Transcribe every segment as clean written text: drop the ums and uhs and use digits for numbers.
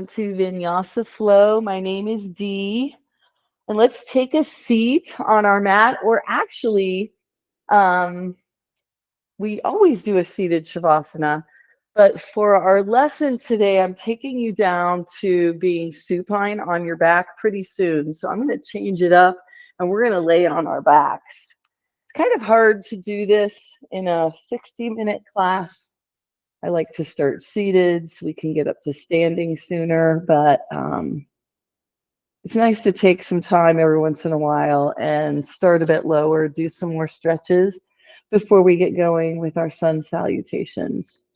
To Vinyasa Flow. My name is Dee, and let's take a seat on our mat, or actually, um, we always do a seated Shavasana, but for our lesson today, I'm taking you down to being supine on your back pretty soon. So I'm going to change it up, and we're going to lay on our backs. It's kind of hard to do this in a 60-minute class. I like to start seated so we can get up to standing sooner, but it's nice to take some time every once in a while and start a bit lower, do some more stretches before we get going with our sun salutations.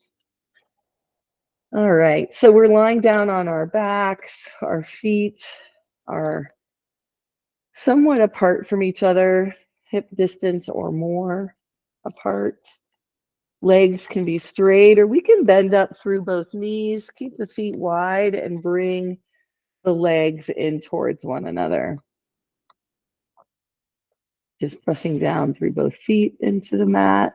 All right, so we're lying down on our backs, our feet are somewhat apart from each other, hip distance or more apart. Legs can be straight, or we can bend up through both knees, keep the feet wide, and bring the legs in towards one another. Just pressing down through both feet into the mat.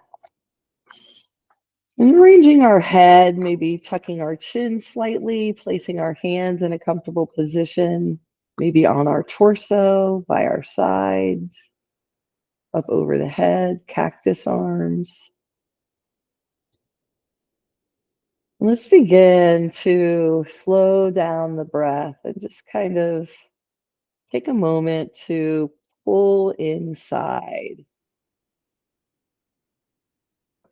And arranging our head, maybe tucking our chin slightly, placing our hands in a comfortable position, maybe on our torso, by our sides, up over the head, cactus arms. Let's begin to slow down the breath and just kind of take a moment to pull inside,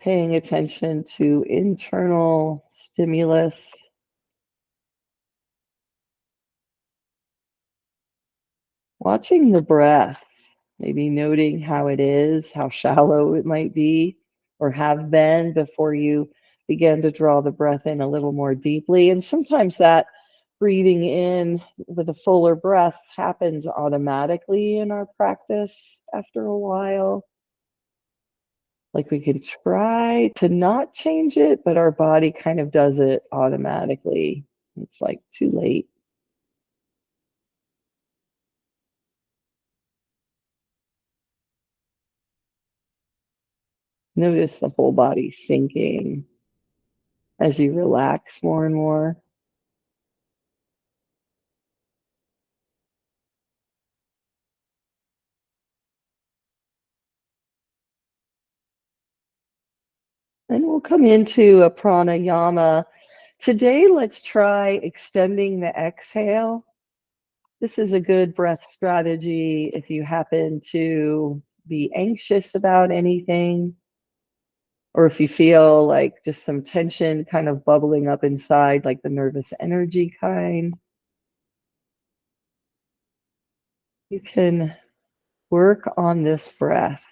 paying attention to internal stimulus, watching the breath, maybe noting how it is, how shallow it might be or have been before you begin to draw the breath in a little more deeply. And sometimes that breathing in with a fuller breath happens automatically in our practice after a while. Like we could try to not change it, but our body kind of does it automatically. It's like too late. Notice the whole body sinking as you relax more and more. And we'll come into a pranayama. Today, let's try extending the exhale. This is a good breath strategy if you happen to be anxious about anything, or if you feel like just some tension kind of bubbling up inside, like the nervous energy kind. You can work on this breath.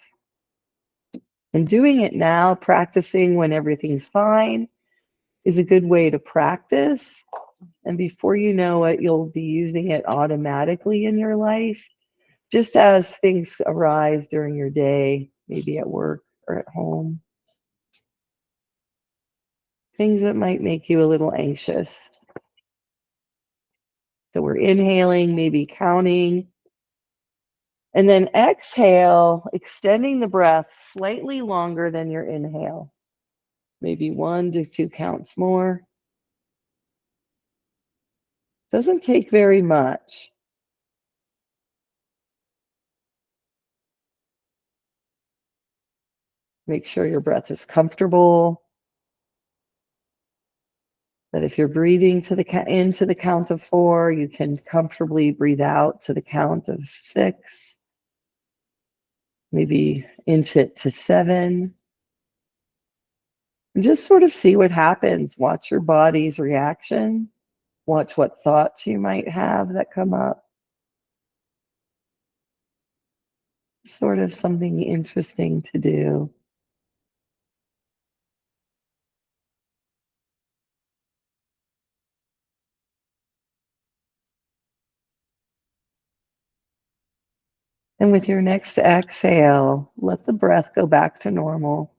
And doing it now, practicing when everything's fine, is a good way to practice. And before you know it, you'll be using it automatically in your life, just as things arise during your day, maybe at work or at home. Things that might make you a little anxious. So we're inhaling, maybe counting. And then exhale, extending the breath slightly longer than your inhale. Maybe 1 to 2 counts more. Doesn't take very much. Make sure your breath is comfortable. That if you're breathing to the into the count of 4, you can comfortably breathe out to the count of 6. Maybe inch it to 7. And just sort of see what happens. Watch your body's reaction. Watch what thoughts you might have that come up. Sort of something interesting to do. And with your next exhale, let the breath go back to normal.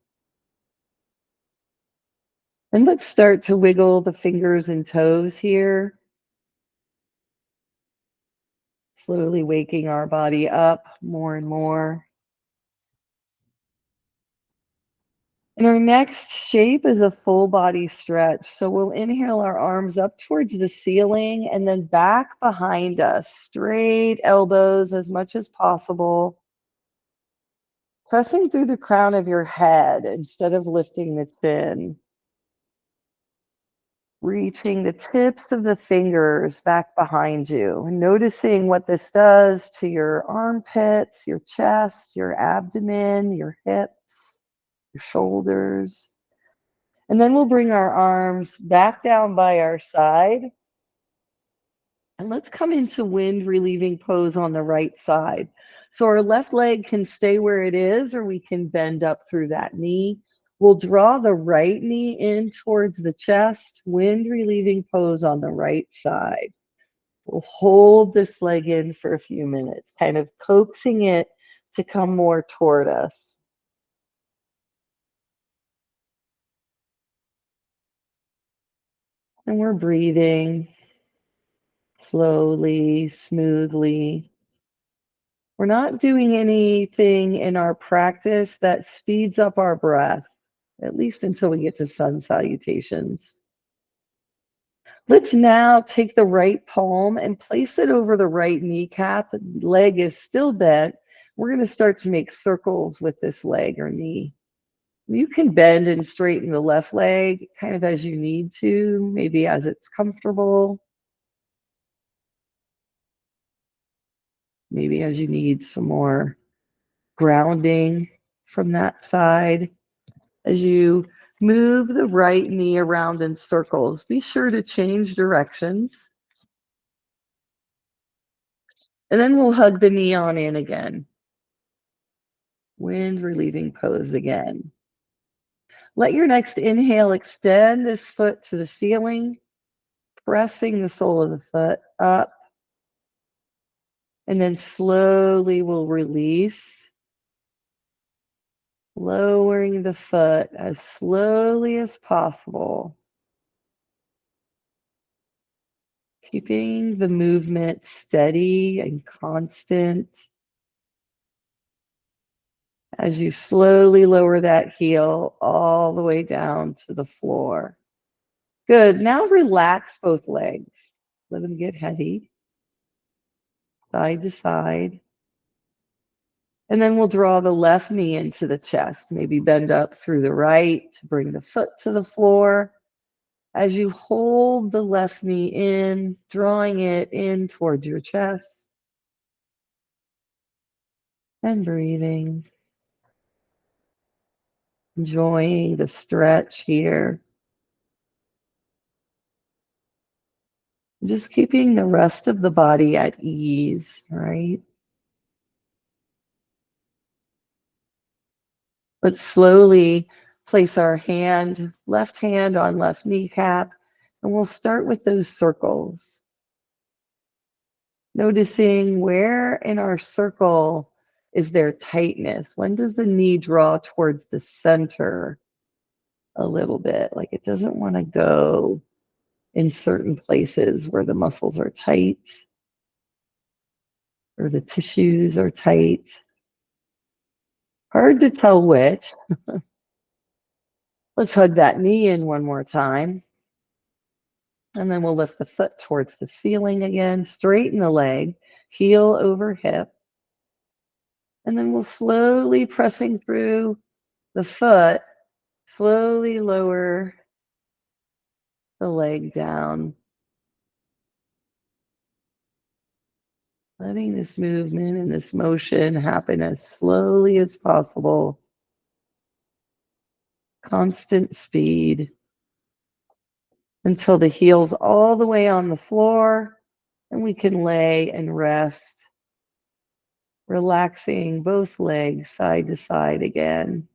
And let's start to wiggle the fingers and toes here. Slowly waking our body up more and more. And our next shape is a full body stretch. So we'll inhale our arms up towards the ceiling and then back behind us, straight elbows as much as possible, pressing through the crown of your head instead of lifting the chin. Reaching the tips of the fingers back behind you and noticing what this does to your armpits, your chest, your abdomen, your hips, your shoulders. And then we'll bring our arms back down by our side. And let's come into wind relieving pose on the right side. So our left leg can stay where it is, or we can bend up through that knee. We'll draw the right knee in towards the chest, wind relieving pose on the right side. We'll hold this leg in for a few minutes, kind of coaxing it to come more toward us. And we're breathing slowly, smoothly. We're not doing anything in our practice that speeds up our breath, at least until we get to sun salutations. Let's now take the right palm and place it over the right kneecap. Leg is still bent. We're going to start to make circles with this leg or knee. You can bend and straighten the left leg kind of as you need to, maybe as it's comfortable, maybe as you need some more grounding from that side. As you move the right knee around in circles, be sure to change directions. And then we'll hug the knee on in again. Wind relieving pose again. Let your next inhale extend this foot to the ceiling, pressing the sole of the foot up. And then slowly we'll release, lowering the foot as slowly as possible, keeping the movement steady and constant as you slowly lower that heel all the way down to the floor. Good. Now relax both legs. Let them get heavy, side to side. And then we'll draw the left knee into the chest. Maybe bend up through the right to bring the foot to the floor. As you hold the left knee in, drawing it in towards your chest. And breathing. Enjoying the stretch here. Just keeping the rest of the body at ease, right? Let's slowly place our left hand on left kneecap, and we'll start with those circles. Noticing where in our circle is there tightness? When does the knee draw towards the center a little bit? Like it doesn't want to go in certain places where the muscles are tight or the tissues are tight. Hard to tell which. Let's hug that knee in one more time. And then we'll lift the foot towards the ceiling again, straighten the leg, heel over hip. And then we'll slowly pressing through the foot, slowly lower the leg down. Letting this movement and this motion happen as slowly as possible. Constant speed until the heel's all the way on the floor and we can lay and rest, relaxing both legs side to side again.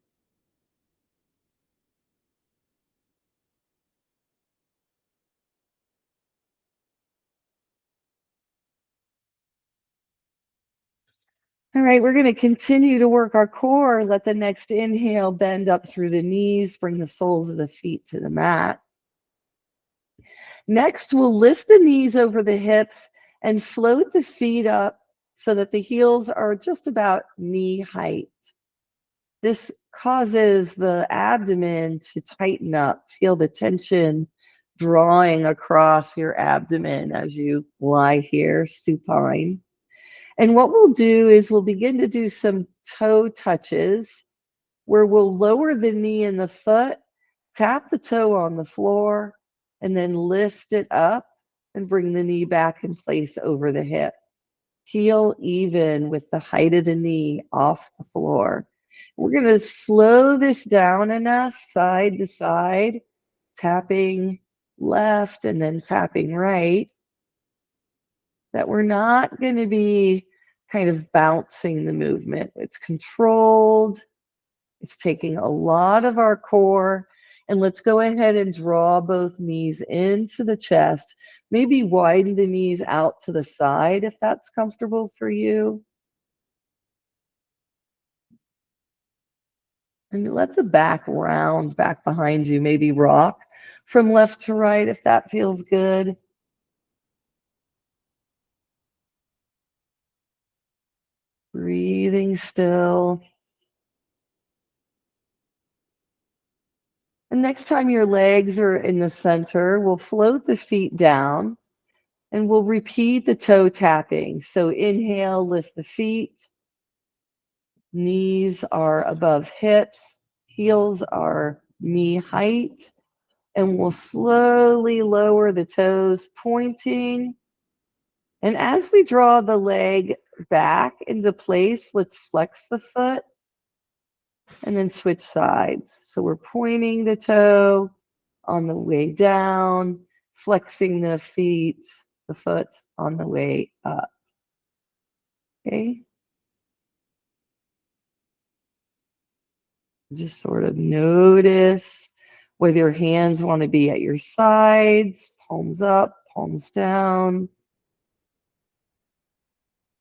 All right, we're going to continue to work our core. Let the next inhale bend up through the knees, bring the soles of the feet to the mat. Next, we'll lift the knees over the hips and float the feet up so that the heels are just about knee height. This causes the abdomen to tighten up. Feel the tension drawing across your abdomen as you lie here supine. And what we'll do is we'll begin to do some toe touches where we'll lower the knee and the foot, tap the toe on the floor, and then lift it up and bring the knee back in place over the hip. Heel even with the height of the knee off the floor. We're going to slow this down enough side to side, tapping left and then tapping right, that we're not going to be kind of bouncing the movement. It's controlled. It's taking a lot of our core. And let's go ahead and draw both knees into the chest. Maybe widen the knees out to the side if that's comfortable for you. And let the back round back behind you, maybe rock from left to right if that feels good. Breathing still. And next time your legs are in the center, we'll float the feet down and we'll repeat the toe tapping. So inhale, lift the feet. Knees are above hips. Heels are knee height. And we'll slowly lower the toes, pointing. And as we draw the leg back into place, let's flex the foot and then switch sides. So we're pointing the toe on the way down, flexing the feet, the foot on the way up. Okay? Just sort of notice whether your hands want to be at your sides, palms up, palms down.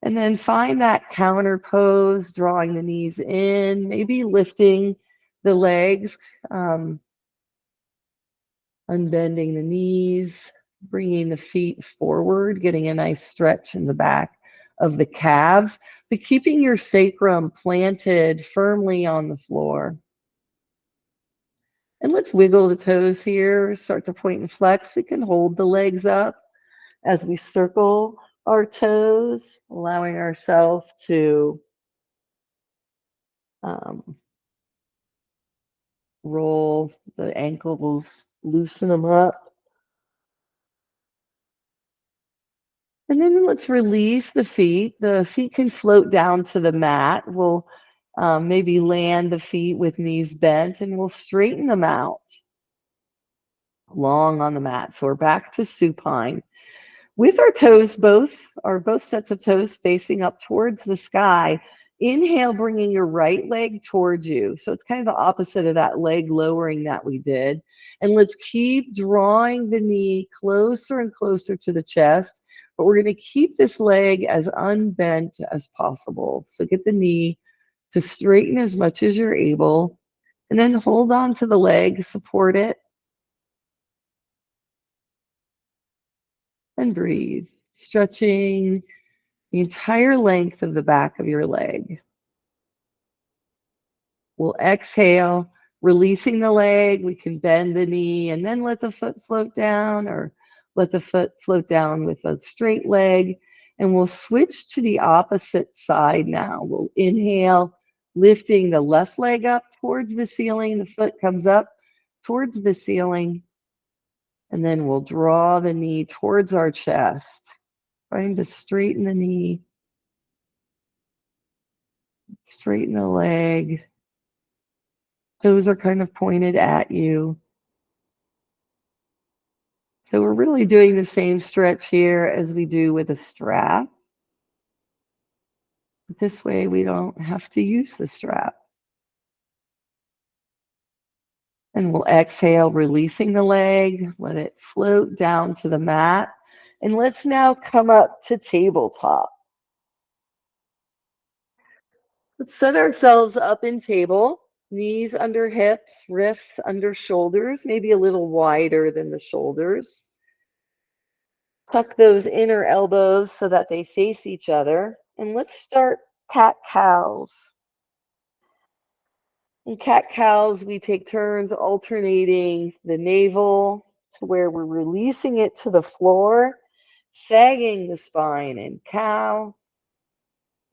And then find that counter pose, drawing the knees in, maybe lifting the legs, unbending the knees, bringing the feet forward, getting a nice stretch in the back of the calves, but keeping your sacrum planted firmly on the floor. And let's wiggle the toes here, start to point and flex. We can hold the legs up as we circle our toes, allowing ourselves to um, roll the ankles, loosen them up. And then let's release the feet. The feet can float down to the mat. We'll maybe land the feet with knees bent and we'll straighten them out long on the mat. So we're back to supine. With our toes, both sets of toes facing up towards the sky, inhale, bringing your right leg towards you. So it's kind of the opposite of that leg lowering that we did. And let's keep drawing the knee closer and closer to the chest, but we're going to keep this leg as unbent as possible. So get the knee to straighten as much as you're able, and then hold on to the leg, support it, and breathe. Stretching the entire length of the back of your leg. We'll exhale, releasing the leg. We can bend the knee and then let the foot float down, or let the foot float down with a straight leg. And we'll switch to the opposite side now. We'll inhale, lifting the left leg up towards the ceiling. The foot comes up towards the ceiling. And then we'll draw the knee towards our chest, trying to straighten the knee. Straighten the leg. Toes are kind of pointed at you. So we're really doing the same stretch here as we do with a strap. But this way we don't have to use the strap. And we'll exhale, releasing the leg. Let it float down to the mat. And let's now come up to tabletop. Let's set ourselves up in table. Knees under hips, wrists under shoulders, maybe a little wider than the shoulders. Tuck those inner elbows so that they face each other. And let's start cat cows. In cat-cows, we take turns alternating the navel to where we're releasing it to the floor, sagging the spine in cow,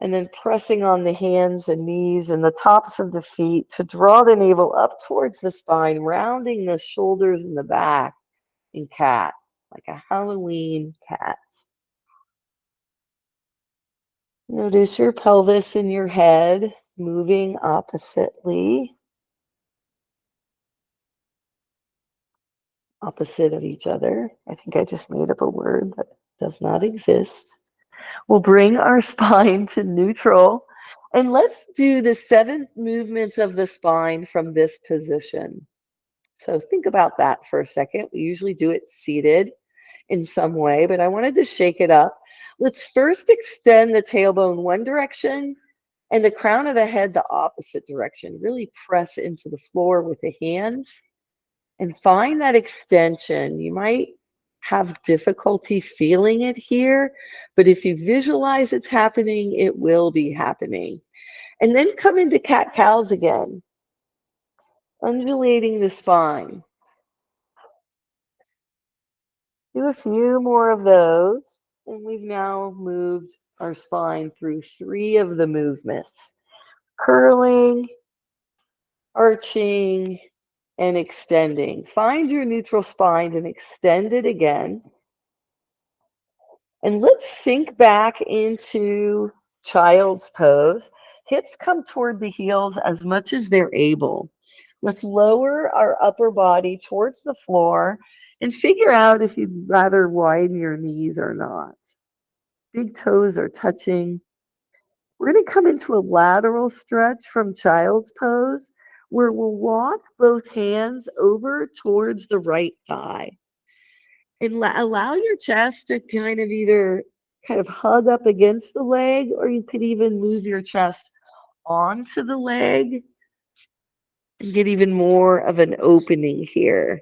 and then pressing on the hands and knees and the tops of the feet to draw the navel up towards the spine, rounding the shoulders and the back in cat, like a Halloween cat. Notice your pelvis and your head moving opposite of each other. I think I just made up a word that does not exist. We'll bring our spine to neutral. And let's do the 7 movements of the spine from this position. So think about that for a second. We usually do it seated in some way, but I wanted to shake it up. Let's first extend the tailbone one direction and the crown of the head the opposite direction. Really press into the floor with the hands and find that extension. You might have difficulty feeling it here, but if you visualize it's happening, it will be happening. And then come into cat-cows again, undulating the spine. Do a few more of those, and we've now moved our spine through 3 of the movements: curling, arching, and extending. Find your neutral spine and extend it again. And let's sink back into child's pose. Hips come toward the heels as much as they're able. Let's lower our upper body towards the floor and figure out if you'd rather widen your knees or not. Big toes are touching. We're going to come into a lateral stretch from child's pose where we'll walk both hands over towards the right thigh. And allow your chest to kind of either kind of hug up against the leg, or you could even move your chest onto the leg and get even more of an opening here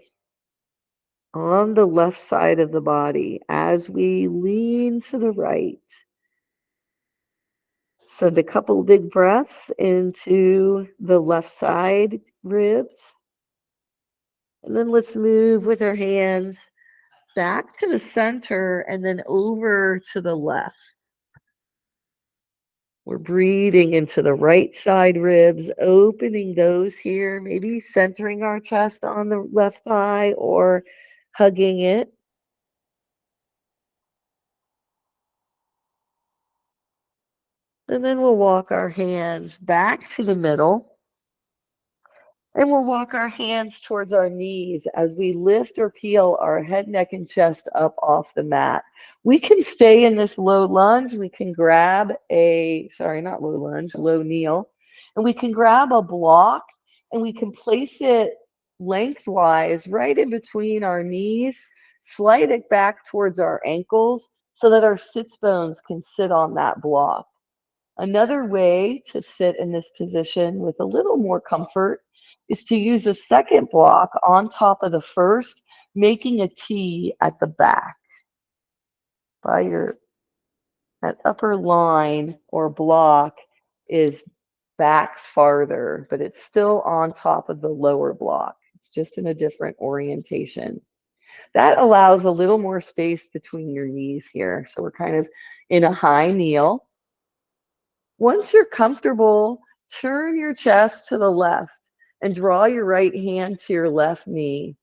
on the left side of the body as we lean to the right. Send a couple big breaths into the left side ribs. And then let's move with our hands back to the center and then over to the left. We're breathing into the right side ribs, opening those here, maybe centering our chest on the left thigh or hugging it. And then we'll walk our hands back to the middle. And we'll walk our hands towards our knees as we lift or peel our head, neck, and chest up off the mat. We can stay in this low lunge. We can grab not low lunge, low kneel. And we can grab a block and we can place it lengthwise right in between our knees, slide it back towards our ankles so that our sits bones can sit on that block. Another way to sit in this position with a little more comfort is to use a second block on top of the first, making a T at the back. That upper line or block is back farther, but it's still on top of the lower block. It's just in a different orientation. That allows a little more space between your knees here. So we're kind of in a high kneel. Once you're comfortable, turn your chest to the left and draw your right hand to your left knee.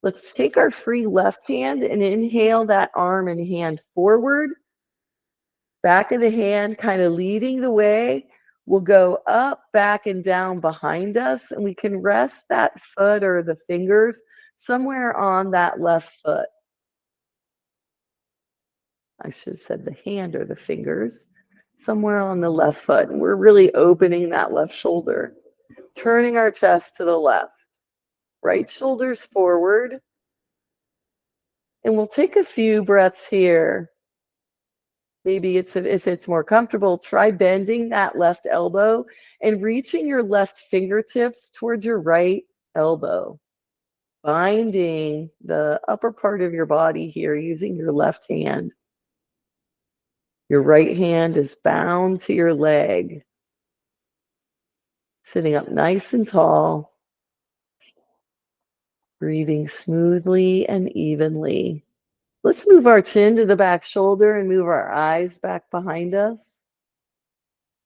Let's take our free left hand and inhale that arm and hand forward. Back of the hand kind of leading the way. We'll go up, back, and down behind us, and we can rest that foot or the fingers somewhere on that left foot. I should have said the hand or the fingers, somewhere on the left foot. And we're really opening that left shoulder, turning our chest to the left, right shoulder's forward. And we'll take a few breaths here. Maybe if it's more comfortable, try bending that left elbow and reaching your left fingertips towards your right elbow, binding the upper part of your body here using your left hand. Your right hand is bound to your leg. Sitting up nice and tall, breathing smoothly and evenly. Let's move our chin to the back shoulder and move our eyes back behind us.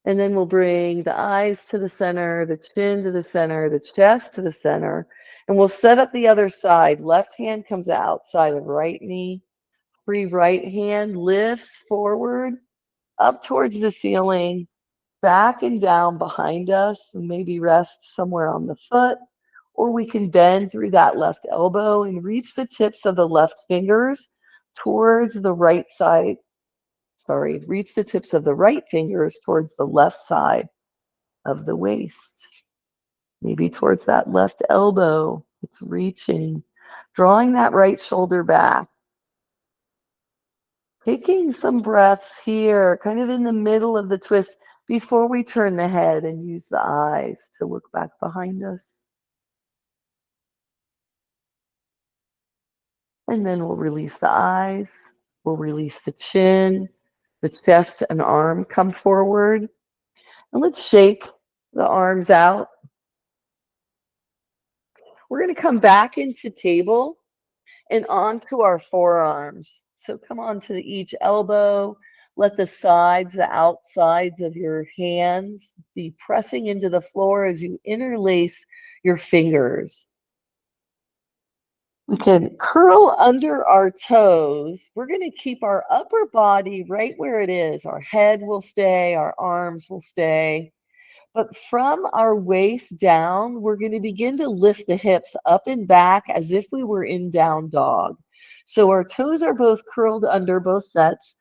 And then we'll bring the eyes to the center, the chin to the center, the chest to the center. And we'll set up the other side. Left hand comes outside of right knee. Free right hand lifts forward, up towards the ceiling, back and down behind us, and maybe rest somewhere on the foot. Or we can bend through that left elbow and reach the tips of the left fingers towards the right side. Sorry, reach the tips of the right fingers towards the left side of the waist. Maybe towards that left elbow. It's reaching, drawing that right shoulder back. Taking some breaths here, kind of in the middle of the twist before we turn the head and use the eyes to look back behind us. And then we'll release the eyes. We'll release the chin, the chest and arm come forward. And let's shake the arms out. We're going to come back into table and onto our forearms. So come onto each elbow. Let the sides, the outsides of your hands be pressing into the floor as you interlace your fingers. We can curl under our toes. We're going to keep our upper body right where it is. Our head will stay, our arms will stay. But from our waist down, we're going to begin to lift the hips up and back as if we were in down dog. So our toes are both curled under both sets,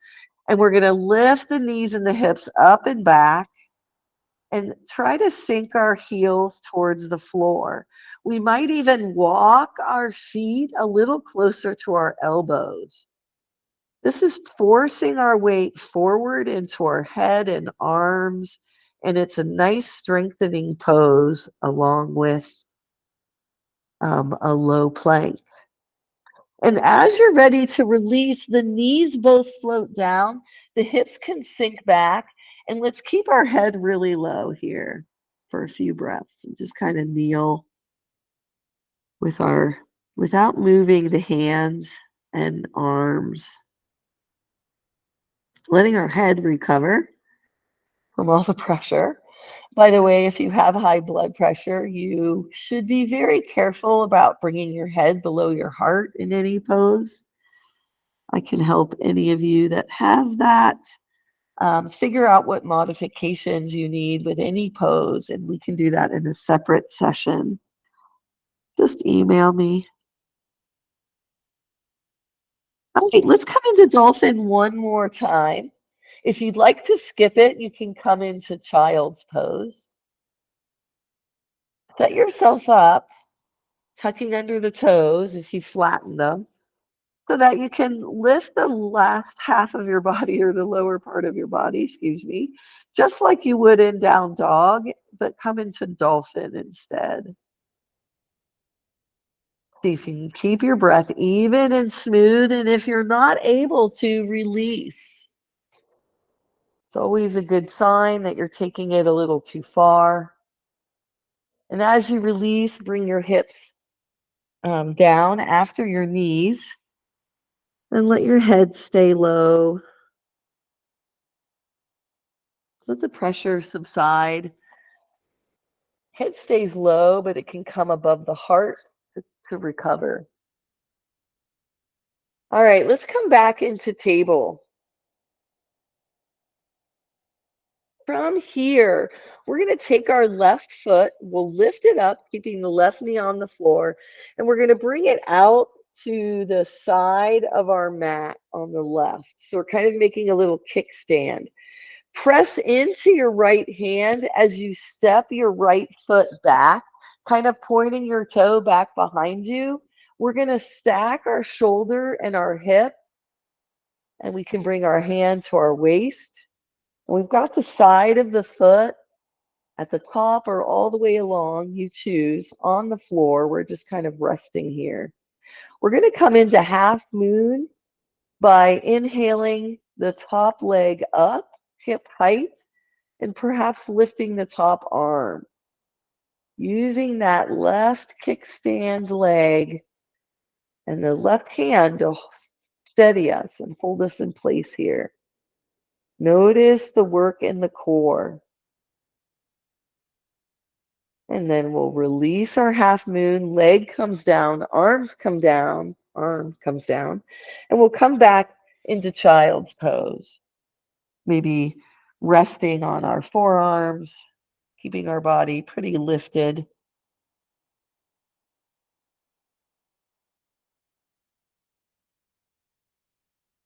and we're going to lift the knees and the hips up and back and try to sink our heels towards the floor. We might even walk our feet a little closer to our elbows. This is forcing our weight forward into our head and arms, and it's a nice strengthening pose along with a low plank. And as you're ready to release, the knees both float down, the hips can sink back, and let's keep our head really low here for a few breaths and just kind of kneel with without moving the hands and arms, letting our head recover from all the pressure. By the way, if you have high blood pressure, you should be very careful about bringing your head below your heart in any pose. I can help any of you that have that. Figure out what modifications you need with any pose, and we can do that in a separate session. Just email me. All right, let's come into dolphin one more time. If you'd like to skip it, you can come into child's pose. Set yourself up, tucking under the toes if you flatten them, so that you can lift the last half of your body or the lower part of your body, excuse me, just like you would in down dog, but come into dolphin instead. See if you can keep your breath even and smooth, and if you're not able to, release. It's always a good sign that you're taking it a little too far. And as you release, bring your hips down after your knees and let your head stay low. Let the pressure subside. Head stays low, but it can come above the heart to recover. All right, let's come back into table. From here, we're going to take our left foot, we'll lift it up, keeping the left knee on the floor, and we're going to bring it out to the side of our mat on the left. So we're kind of making a little kickstand. Press into your right hand as you step your right foot back, kind of pointing your toe back behind you. We're going to stack our shoulder and our hip, and we can bring our hand to our waist. And we've got the side of the foot at the top or all the way along, you choose, on the floor. We're just kind of resting here. We're going to come into half moon by inhaling the top leg up, hip height, and perhaps lifting the top arm. using that left kickstand leg and the left hand to steady us and hold us in place here. Notice the work in the core. And then we'll release our half moon, leg comes down, arms come down, arm comes down, and we'll come back into child's pose. Maybe resting on our forearms, keeping our body pretty lifted.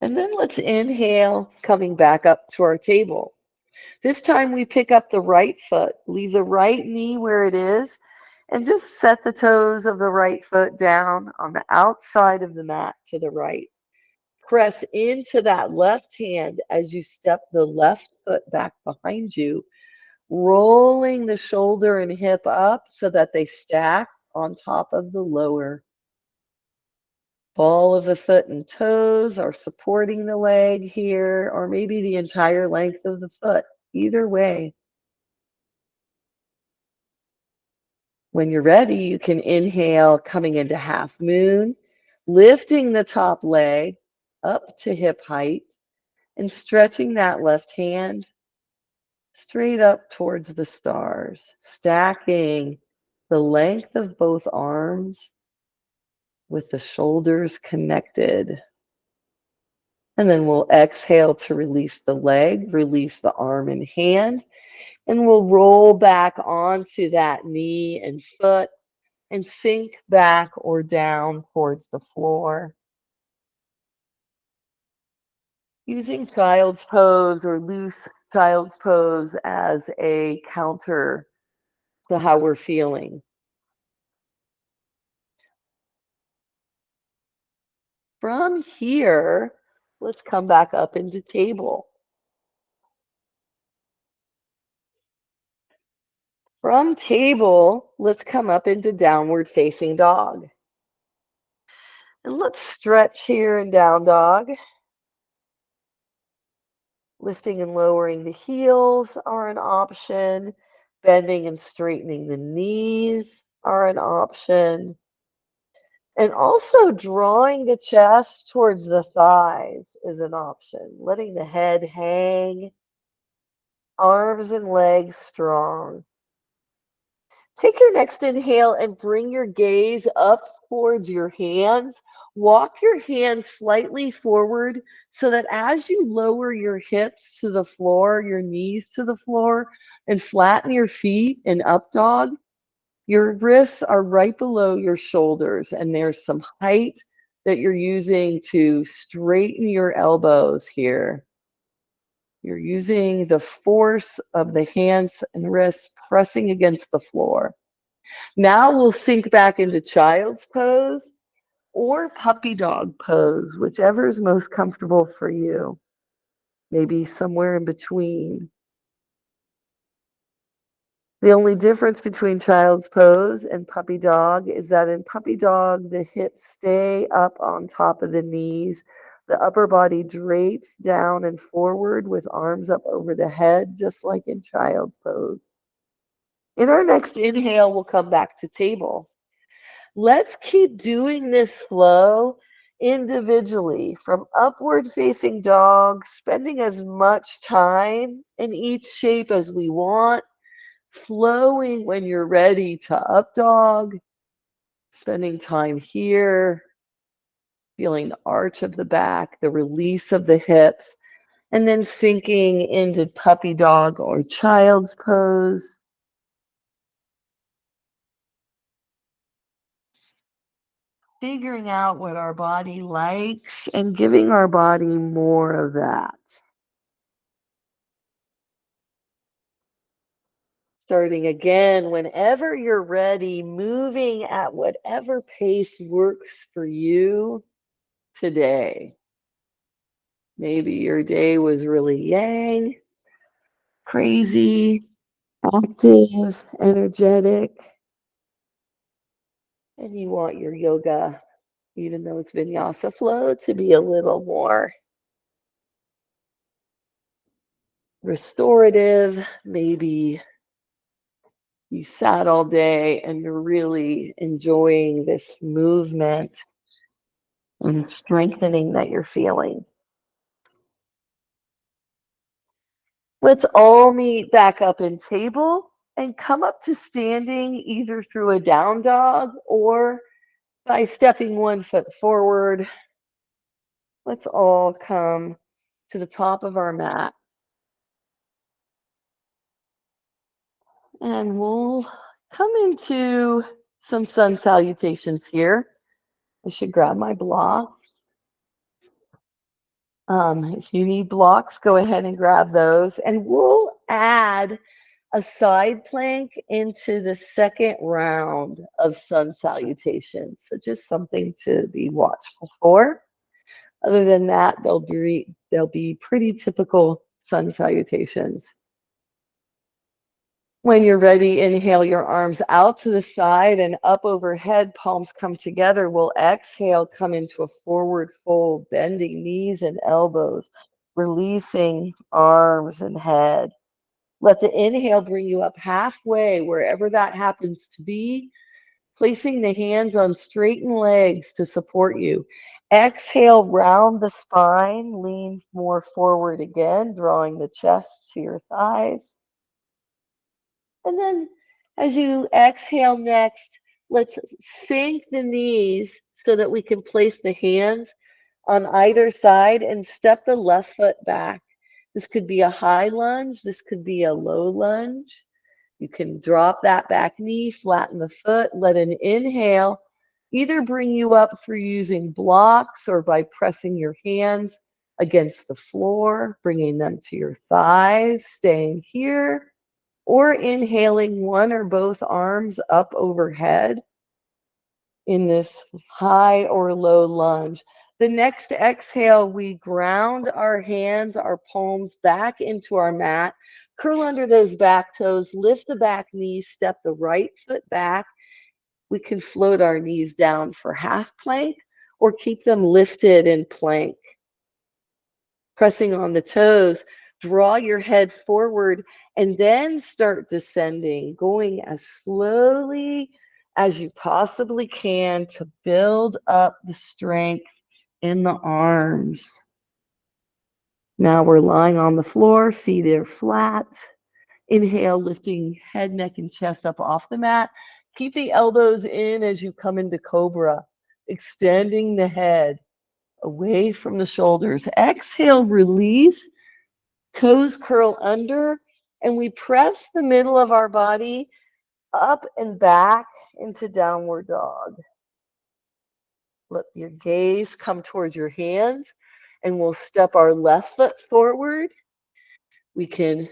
And then let's inhale, coming back up to our table. This time we pick up the right foot, leave the right knee where it is, and just set the toes of the right foot down on the outside of the mat to the right. Press into that left hand as you step the left foot back behind you, rolling the shoulder and hip up so that they stack on top of the lower. Ball of the foot and toes are supporting the leg here, or maybe the entire length of the foot. Either way. When you're ready, you can inhale, coming into half moon, lifting the top leg up to hip height and stretching that left hand straight up towards the stars, stacking the length of both arms with the shoulders connected. And then we'll exhale to release the leg, release the arm and hand, and we'll roll back onto that knee and foot and sink back or down towards the floor. Using child's pose or loose child's pose as a counter to how we're feeling. From here, let's come back up into table. From table, let's come up into downward facing dog. And let's stretch here in down dog. Lifting and lowering the heels are an option. Bending and straightening the knees are an option. And also drawing the chest towards the thighs is an option. Letting the head hang, arms and legs strong. Take your next inhale and bring your gaze up towards your hands. Walk your hands slightly forward so that as you lower your hips to the floor, your knees to the floor, and flatten your feet in up dog, your wrists are right below your shoulders, and there's some height that you're using to straighten your elbows here. You're using the force of the hands and wrists pressing against the floor. Now we'll sink back into child's pose or puppy dog pose, whichever is most comfortable for you. Maybe somewhere in between. The only difference between child's pose and puppy dog is that in puppy dog, the hips stay up on top of the knees. The upper body drapes down and forward with arms up over the head, just like in child's pose. In our next inhale, we'll come back to table. Let's keep doing this flow individually from upward facing dog, spending as much time in each shape as we want, flowing when you're ready to up dog, spending time here, feeling the arch of the back, the release of the hips, and then sinking into puppy dog or child's pose. Figuring out what our body likes and giving our body more of that. Starting again whenever you're ready, moving at whatever pace works for you today. Maybe your day was really yang, crazy, active, energetic, and you want your yoga, even though it's Vinyasa Flow, to be a little more restorative, maybe You sat all day and you're really enjoying this movement and strengthening that you're feeling. Let's all meet back up in table and come up to standing either through a down dog or by stepping one foot forward. Let's all come to the top of our mat and we'll come into some sun salutations here. I should grab my blocks. If you need blocks, go ahead and grab those. And we'll add a side plank into the second round of sun salutations. So just something to be watchful for. Other than that, they'll be pretty typical sun salutations. When you're ready, inhale your arms out to the side and up overhead, palms come together. We'll exhale, come into a forward fold, bending knees and elbows, releasing arms and head. Let the inhale bring you up halfway, wherever that happens to be, placing the hands on straightened legs to support you. Exhale, round the spine, lean more forward again, drawing the chest to your thighs. And then as you exhale next, let's sink the knees so that we can place the hands on either side and step the left foot back. This could be a high lunge. This could be a low lunge. You can drop that back knee, flatten the foot, let an inhale either bring you up through using blocks or by pressing your hands against the floor, bringing them to your thighs, staying here, or inhaling one or both arms up overhead in this high or low lunge. The next exhale, we ground our hands, our palms back into our mat, curl under those back toes, lift the back knees, step the right foot back. We can float our knees down for half plank or keep them lifted in plank. Pressing on the toes, draw your head forward and then start descending, going as slowly as you possibly can to build up the strength in the arms. Now we're lying on the floor, feet are flat. Inhale, lifting head, neck, and chest up off the mat. Keep the elbows in as you come into cobra, extending the head away from the shoulders. Exhale, release. Toes curl under, and we press the middle of our body up and back into downward dog. Let your gaze come towards your hands, and we'll step our left foot forward. We can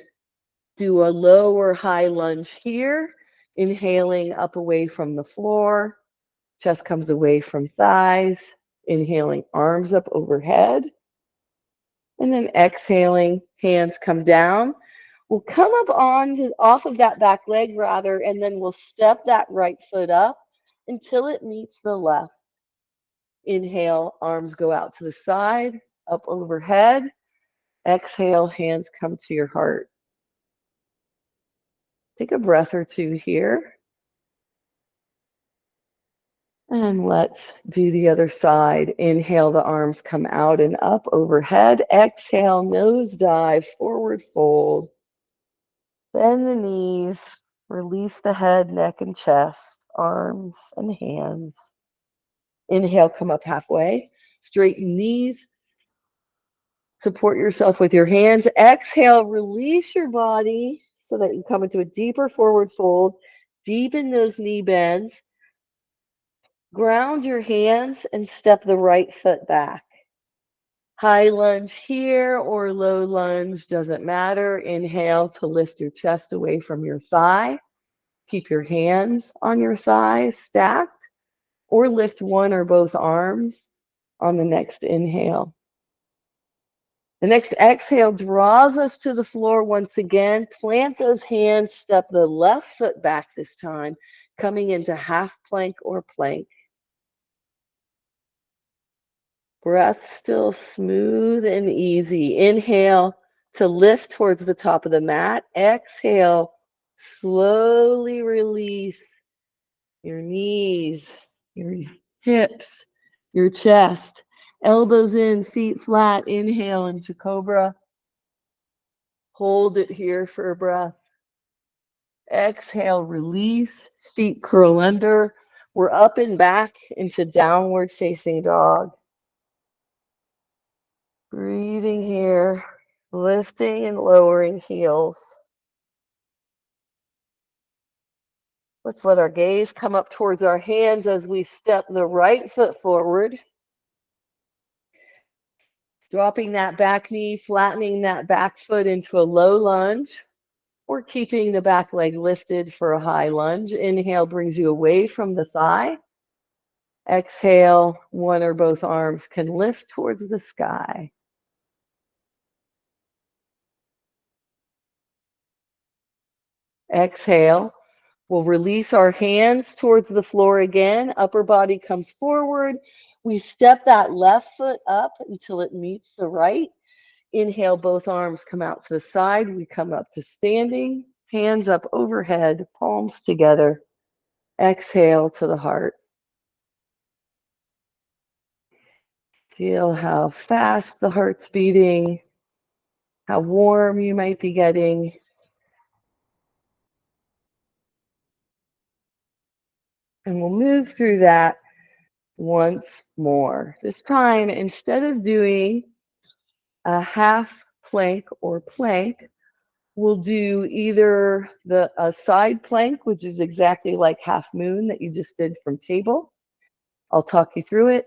do a low or high lunge here, inhaling up away from the floor. Chest comes away from thighs, inhaling arms up overhead. And then exhaling, hands come down. We'll come up off of that back leg rather, and then we'll step that right foot up until it meets the left. Inhale, arms go out to the side, up overhead. Exhale, hands come to your heart. Take a breath or two here. And let's do the other side. Inhale, the arms come out and up overhead. Exhale, nose dive, forward fold. Bend the knees, release the head, neck, and chest, arms and hands. Inhale, come up halfway. Straighten knees. Support yourself with your hands. Exhale, release your body so that you come into a deeper forward fold. Deepen those knee bends. Ground your hands and step the right foot back. High lunge here or low lunge, doesn't matter. Inhale to lift your chest away from your thigh. Keep your hands on your thighs stacked, or lift one or both arms on the next inhale. The next exhale draws us to the floor once again. Plant those hands, step the left foot back this time, coming into half plank or plank. Breath still smooth and easy. Inhale to lift towards the top of the mat. Exhale, Slowly release your knees, your hips, your chest. Elbows in, feet flat. Inhale into cobra. Hold it here for a breath. Exhale, release. Feet curl under. We're up and back into downward facing dog. Breathing here, lifting and lowering heels. Let's let our gaze come up towards our hands as we step the right foot forward. Dropping that back knee, flattening that back foot into a low lunge, or keeping the back leg lifted for a high lunge. Inhale brings you away from the thigh. Exhale, one or both arms can lift towards the sky. Exhale, we'll release our hands towards the floor again. Upper body comes forward. We step that left foot up until it meets the right. Inhale, both arms come out to the side. We come up to standing, hands up overhead, palms together. Exhale to the heart. Feel how fast the heart's beating, how warm you might be getting. And we'll move through that once more. This time, instead of doing a half plank or plank, we'll do either a side plank, which is exactly like half moon that you just did from table. I'll talk you through it,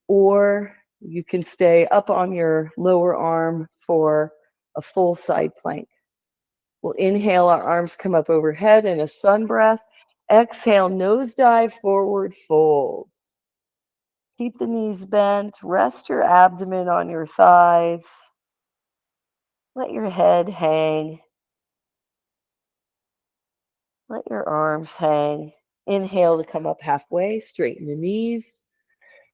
or you can stay up on your lower arm for a full side plank. We'll inhale, our arms come up overhead in a sun breath. Exhale, nose dive forward, fold. Keep the knees bent, rest your abdomen on your thighs. Let your head hang. Let your arms hang. Inhale to come up halfway, straighten the knees.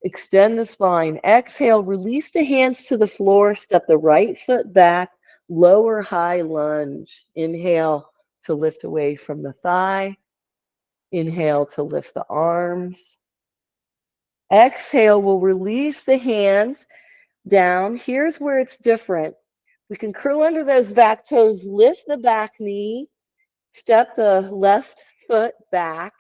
Extend the spine. Exhale, release the hands to the floor. Step the right foot back, lower high lunge. Inhale to lift away from the thigh. Inhale to lift the arms. Exhale, we'll release the hands down. Here's where it's different. We can curl under those back toes, lift the back knee, step the left foot back,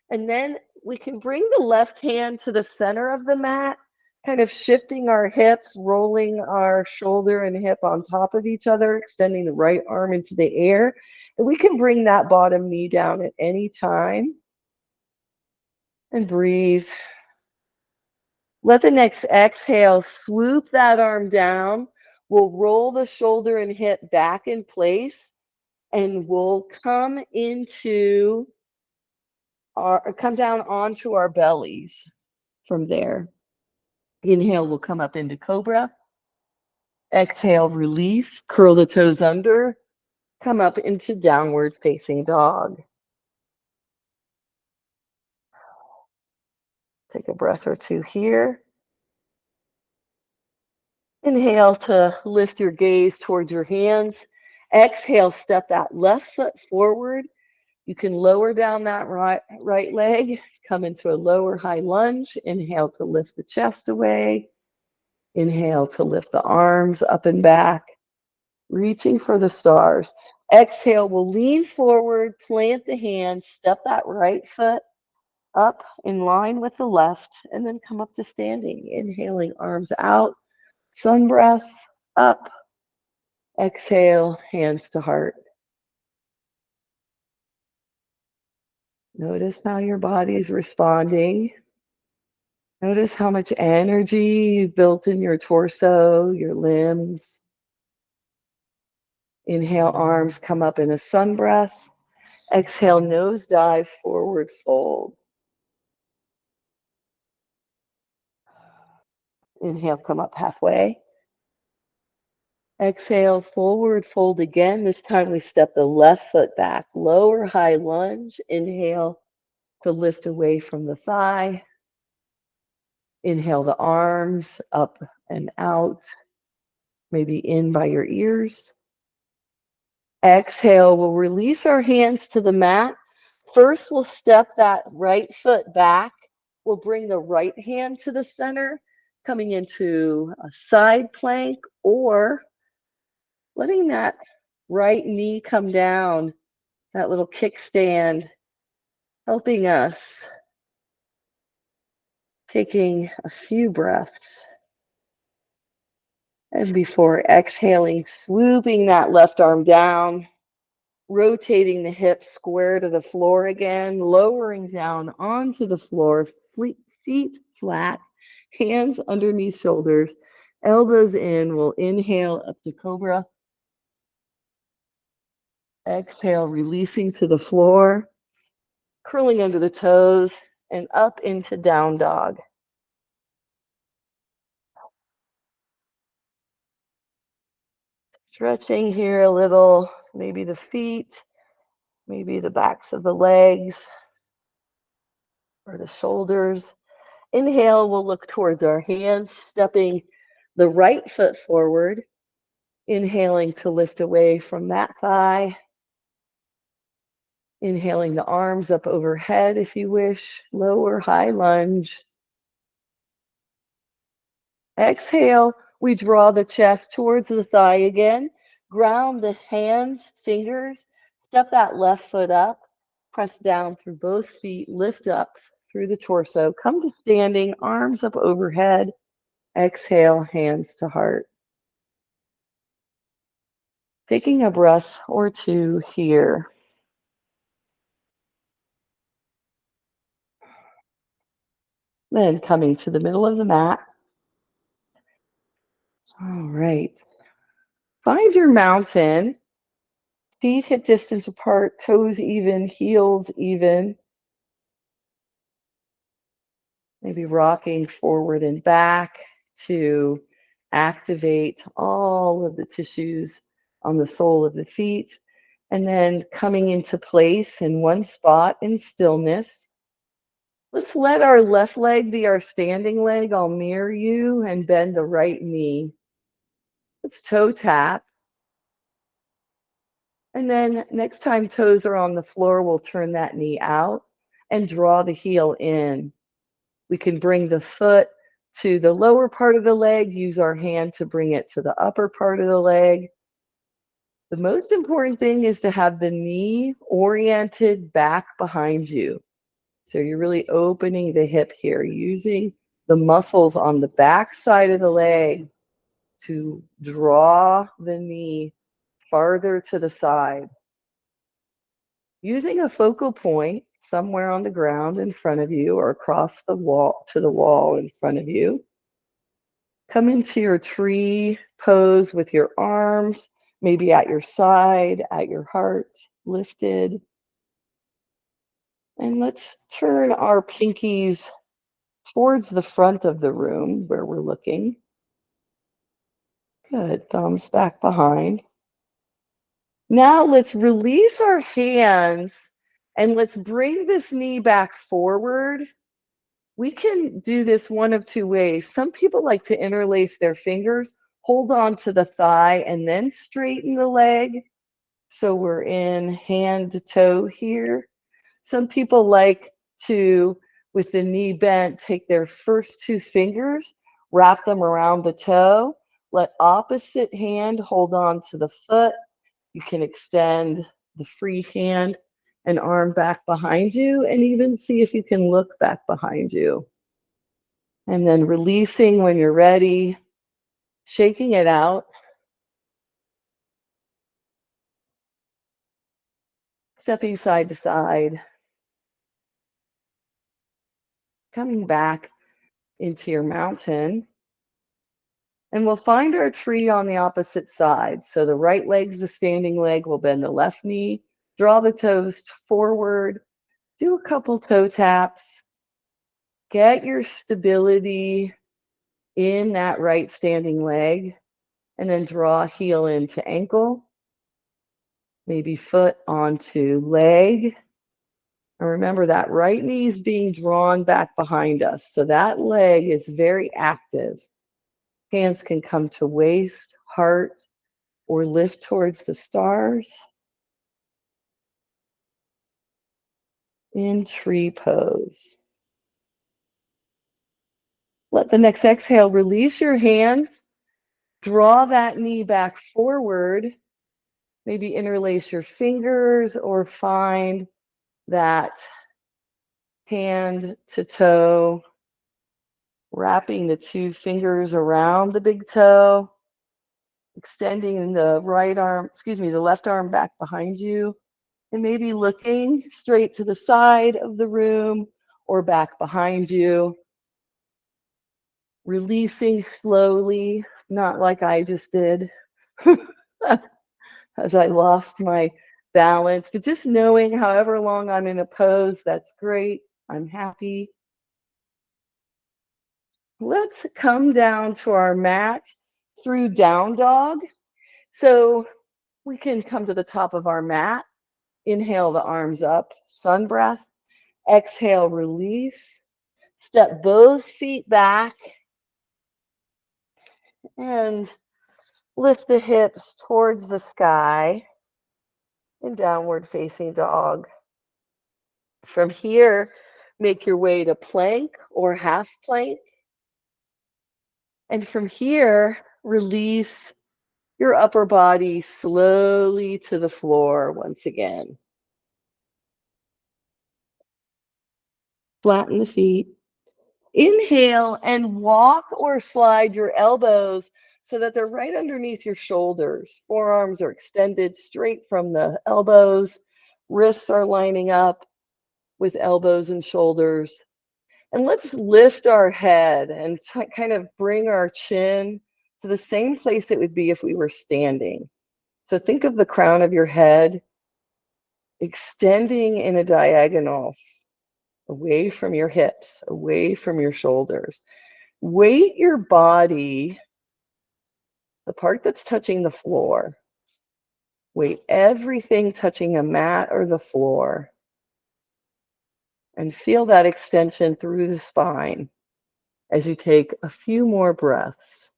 and then we can bring the left hand to the center of the mat, kind of shifting our hips, rolling our shoulder and hip on top of each other, extending the right arm into the air. And we can bring that bottom knee down at any time. And breathe. Let the next exhale swoop that arm down. We'll roll the shoulder and hip back in place, and we'll come down onto our bellies from there. Inhale, we'll come up into cobra. Exhale, release, curl the toes under, come up into downward facing dog. Take a breath or two here. Inhale to lift your gaze towards your hands. Exhale, step that left foot forward. You can lower down that right leg, come into a lower high lunge. Inhale to lift the chest away. Inhale to lift the arms up and back, reaching for the stars. Exhale, we'll lean forward, plant the hands, step that right foot up in line with the left, and then come up to standing. Inhaling, arms out, sun breath, up. Exhale, hands to heart. Notice how your body's responding. Notice how much energy you've built in your torso, your limbs. Inhale, arms come up in a sun breath. Exhale, nose dive, forward fold. Inhale, come up halfway. Exhale, forward fold again. This time we step the left foot back, lower high lunge. Inhale to lift away from the thigh. Inhale the arms up and out, maybe in by your ears. Exhale, we'll release our hands to the mat. First, we'll step that right foot back. We'll bring the right hand to the center, coming into a side plank, or letting that right knee come down, that little kickstand, helping us. Taking a few breaths. And before exhaling, swooping that left arm down, rotating the hips square to the floor again, lowering down onto the floor, feet flat, hands underneath shoulders, elbows in. We'll inhale up to cobra. Exhale, releasing to the floor, curling under the toes, and up into down dog. Stretching here a little, maybe the feet, maybe the backs of the legs or the shoulders. Inhale, we'll look towards our hands, stepping the right foot forward. Inhaling to lift away from that thigh. Inhaling the arms up overhead if you wish, lower high lunge. Exhale, we draw the chest towards the thigh again. Ground the hands, fingers, step that left foot up, press down through both feet, lift up through the torso, come to standing, arms up overhead. Exhale, hands to heart. Taking a breath or two here. Then coming to the middle of the mat. All right. Find your mountain. Feet hip distance apart, toes even, heels even. Maybe rocking forward and back to activate all of the tissues on the sole of the feet. And then coming into place in one spot in stillness. Let's let our left leg be our standing leg. I'll mirror you and bend the right knee. Let's toe tap. And then next time toes are on the floor, we'll turn that knee out and draw the heel in. We can bring the foot to the lower part of the leg, use our hand to bring it to the upper part of the leg. The most important thing is to have the knee oriented back behind you. So you're really opening the hip here, using the muscles on the back side of the leg to draw the knee farther to the side. Using a focal point somewhere on the ground in front of you or across the wall to the wall in front of you. Come into your tree pose with your arms, maybe at your side, at your heart, lifted. And let's turn our pinkies towards the front of the room where we're looking. Good, thumbs back behind. Now let's release our hands and let's bring this knee back forward. We can do this one of two ways. Some people like to interlace their fingers, hold on to the thigh, and then straighten the leg. So we're in hand to toe here. Some people like to, with the knee bent, take their first two fingers, wrap them around the toe, let opposite hand hold on to the foot. You can extend the free hand and arm back behind you, and even see if you can look back behind you. And then releasing when you're ready, shaking it out, stepping side to side, coming back into your mountain. And we'll find our tree on the opposite side. So the right leg's the standing leg. We'll bend the left knee, draw the toes forward, do a couple toe taps, get your stability in that right standing leg, and then draw heel into ankle, maybe foot onto leg. And remember that right knee is being drawn back behind us. So that leg is very active. Hands can come to waist, heart, or lift towards the stars. in tree pose. Let the next exhale release your hands. Draw that knee back forward. Maybe interlace your fingers or find that hand to toe, wrapping the two fingers around the big toe, extending the the left arm back behind you, and maybe looking straight to the side of the room or back behind you. Releasing slowly, not like I just did as I lost my balance, but just knowing however long I'm in a pose, that's great. I'm happy. Let's come down to our mat through down dog. So we can come to the top of our mat. Inhale the arms up, sun breath. Exhale, release. Step both feet back and lift the hips towards the sky in downward facing dog. From here, make your way to plank or half plank. And from here, release your upper body slowly to the floor once again. Flatten the feet. Inhale and walk or slide your elbows so that they're right underneath your shoulders. Forearms are extended straight from the elbows. Wrists are lining up with elbows and shoulders. And let's lift our head and kind of bring our chin to the same place it would be if we were standing. So think of the crown of your head extending in a diagonal away from your hips, away from your shoulders. Weight your body, the part that's touching the floor. Weight everything touching a mat or the floor. And feel that extension through the spine as you take a few more breaths.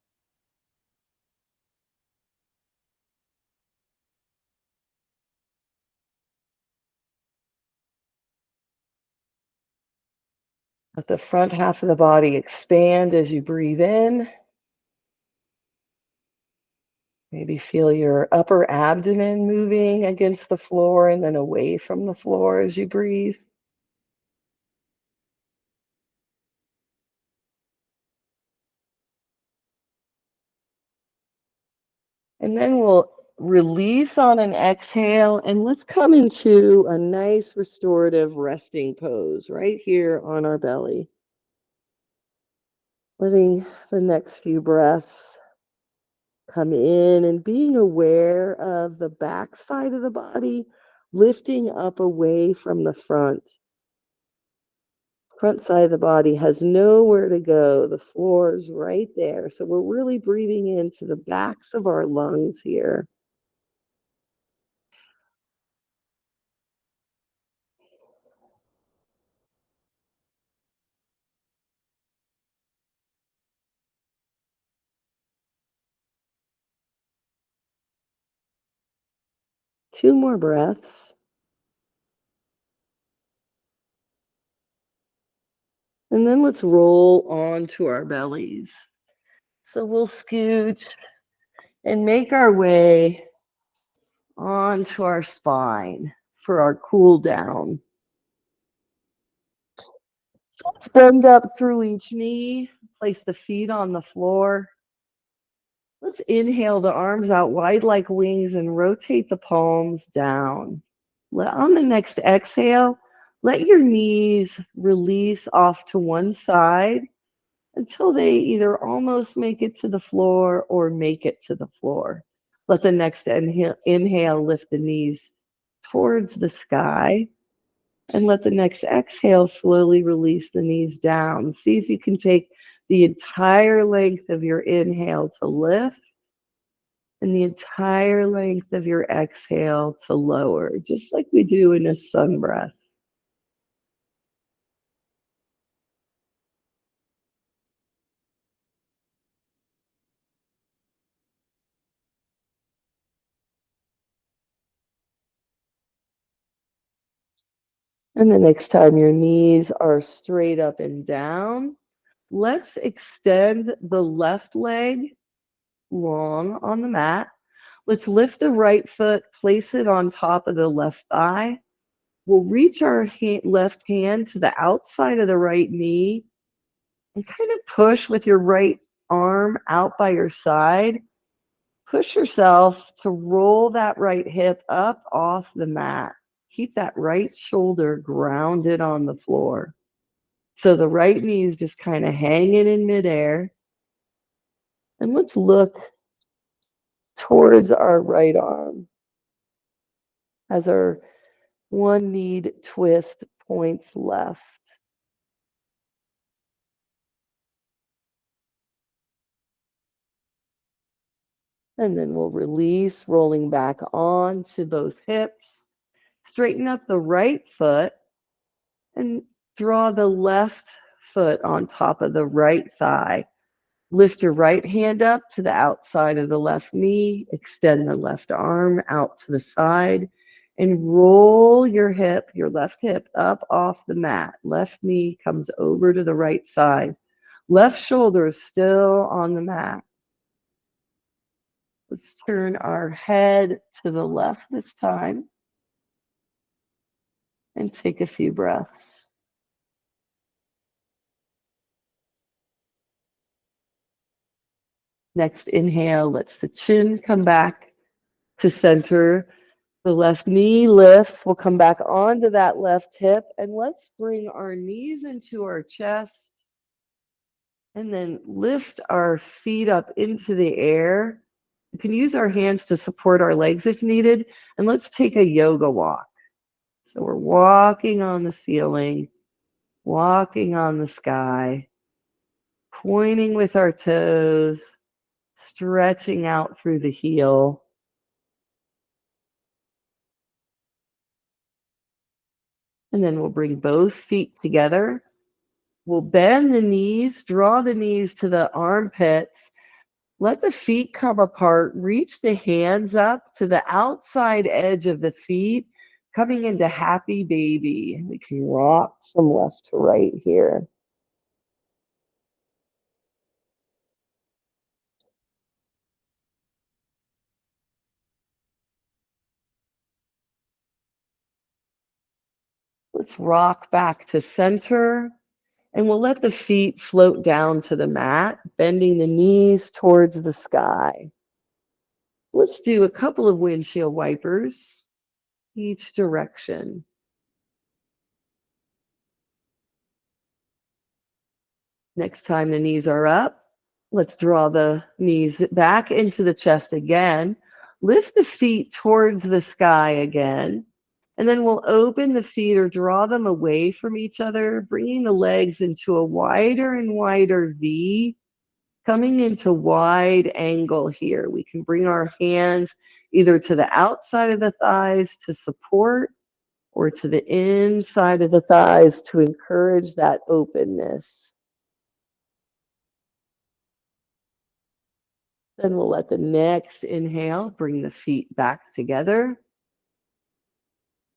Let the front half of the body expand as you breathe in. Maybe feel your upper abdomen moving against the floor and then away from the floor as you breathe. And then we'll release on an exhale and let's come into a nice restorative resting pose right here on our belly. Letting the next few breaths come in and being aware of the back side of the body, lifting up away from the front. Front side of the body has nowhere to go. The floor is right there. So we're really breathing into the backs of our lungs here. Two more breaths. And then let's roll onto our bellies. So we'll scooch and make our way onto our spine for our cool down. So let's bend up through each knee, place the feet on the floor. Let's inhale the arms out wide like wings and rotate the palms down. On the next exhale, let your knees release off to one side until they either almost make it to the floor or make it to the floor. Let the next inhale lift the knees towards the sky. And let the next exhale slowly release the knees down. See if you can take the entire length of your inhale to lift and the entire length of your exhale to lower, just like we do in a sun breath. And the next time your knees are straight up and down, let's extend the left leg long on the mat. Let's lift the right foot, place it on top of the left thigh. We'll reach our left hand to the outside of the right knee and kind of push with your right arm out by your side. Push yourself to roll that right hip up off the mat. Keep that right shoulder grounded on the floor. So the right knee is just kind of hanging in midair. And let's look towards our right arm as our one knee twist points left. And then we'll release, rolling back on to both hips. Straighten up the right foot and draw the left foot on top of the right thigh. Lift your right hand up to the outside of the left knee, extend the left arm out to the side, and roll your left hip up off the mat. Left knee comes over to the right side. Left shoulder is still on the mat. Let's turn our head to the left this time and take a few breaths. Next inhale, let's the chin come back to center. The left knee lifts. We'll come back onto that left hip and let's bring our knees into our chest and then lift our feet up into the air. You can use our hands to support our legs if needed. And let's take a yoga walk. So we're walking on the ceiling, walking on the sky, pointing with our toes, stretching out through the heel. And then we'll bring both feet together. We'll bend the knees, draw the knees to the armpits. Let the feet come apart. Reach the hands up to the outside edge of the feet, coming into happy baby. We can rock from left to right here. Let's rock back to center. And we'll let the feet float down to the mat, bending the knees towards the sky. Let's do a couple of windshield wipers, each direction. Next time the knees are up, let's draw the knees back into the chest again. Lift the feet towards the sky again. And then we'll open the feet or draw them away from each other, bringing the legs into a wider and wider V, coming into wide angle here. We can bring our hands either to the outside of the thighs to support or to the inside of the thighs to encourage that openness. Then we'll let the next inhale bring the feet back together,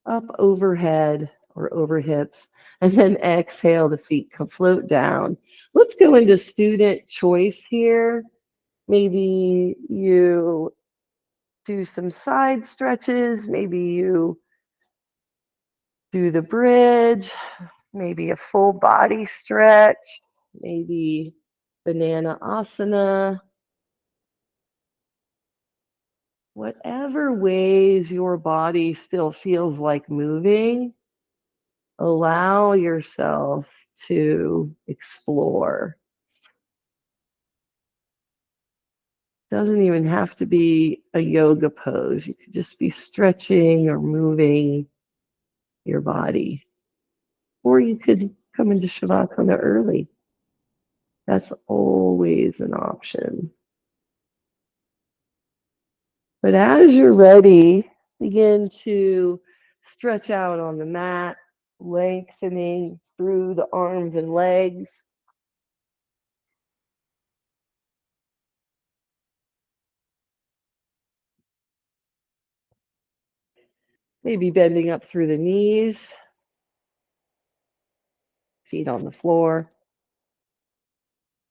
up overhead or over hips, and then exhale, the feet can float down. Let's go into student choice here. Maybe you do some side stretches, maybe you do the bridge, maybe a full body stretch, maybe banana asana. Whatever ways your body still feels like moving, allow yourself to explore. Doesn't even have to be a yoga pose. You could just be stretching or moving your body. Or you could come into Shavasana early. That's always an option. But as you're ready, begin to stretch out on the mat, lengthening through the arms and legs. Maybe bending up through the knees. feet on the floor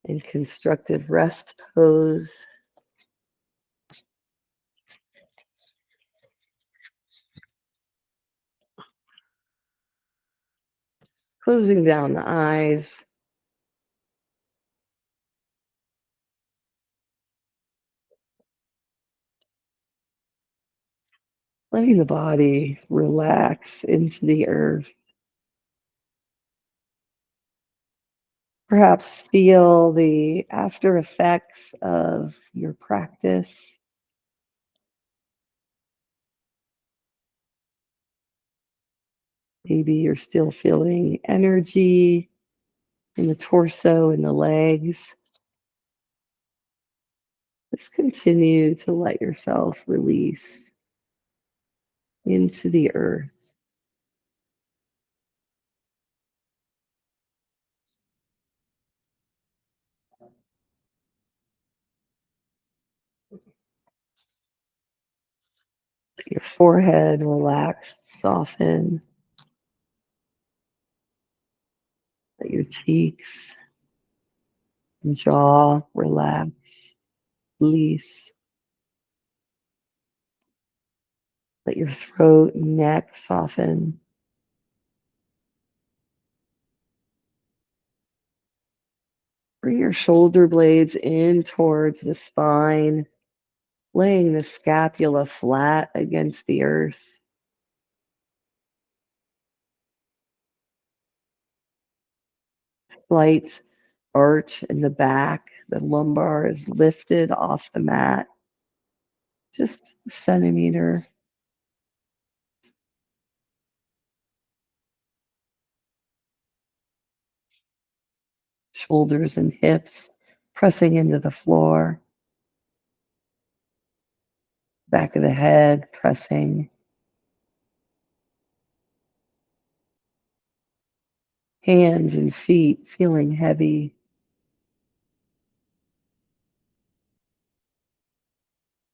in constructive rest pose. Closing down the eyes. Letting the body relax into the earth. Perhaps feel the after effects of your practice. Maybe you're still feeling energy in the torso and the legs. Just continue to let yourself release into the earth. Let your forehead relax, soften. Let your cheeks and jaw relax, release. Let your throat and neck soften. Bring your shoulder blades in towards the spine, laying the scapula flat against the earth. Slight arch in the back. The lumbar is lifted off the mat, just a centimeter. Shoulders and hips pressing into the floor. Back of the head pressing. Hands and feet feeling heavy.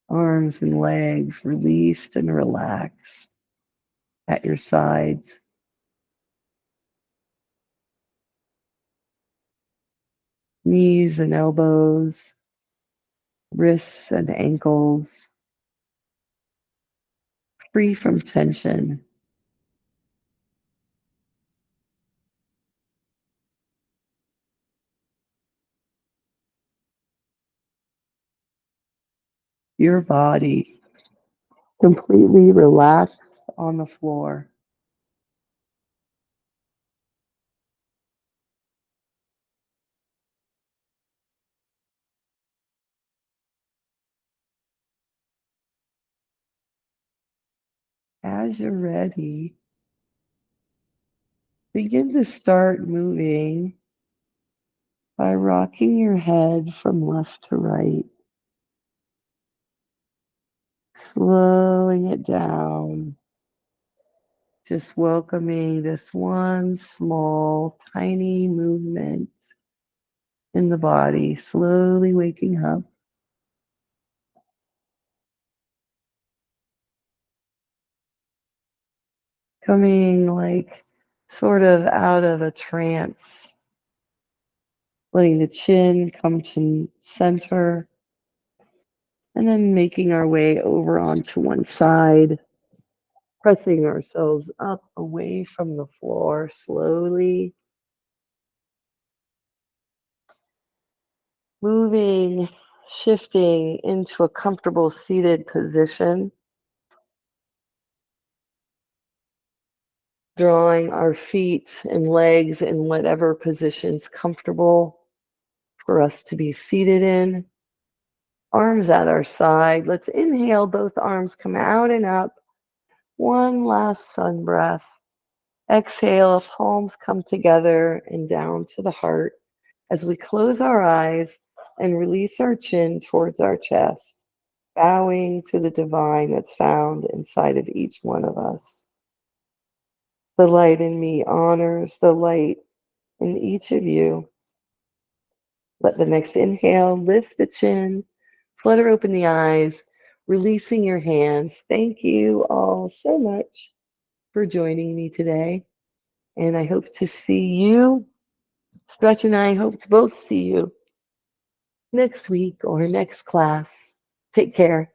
Arms and legs released and relaxed at your sides. Knees and elbows, wrists and ankles, free from tension. Your body completely relaxed on the floor. As you're ready, begin to start moving by rocking your head from left to right, slowing it down, just welcoming this one small, tiny movement in the body, slowly waking up. Coming like sort of out of a trance, letting the chin come to center, and then making our way over onto one side, pressing ourselves up away from the floor slowly, moving, shifting into a comfortable seated position, drawing our feet and legs in whatever position's comfortable for us to be seated in. Arms at our side. Let's inhale, both arms come out and up. One last sun breath. Exhale, palms come together and down to the heart as we close our eyes and release our chin towards our chest, bowing to the divine that's found inside of each one of us. The light in me honors the light in each of you. Let the next inhale lift the chin, flutter open the eyes, releasing your hands. Thank you all so much for joining me today. And I hope to see you Stretch and I hope to both see you next week or next class. Take care.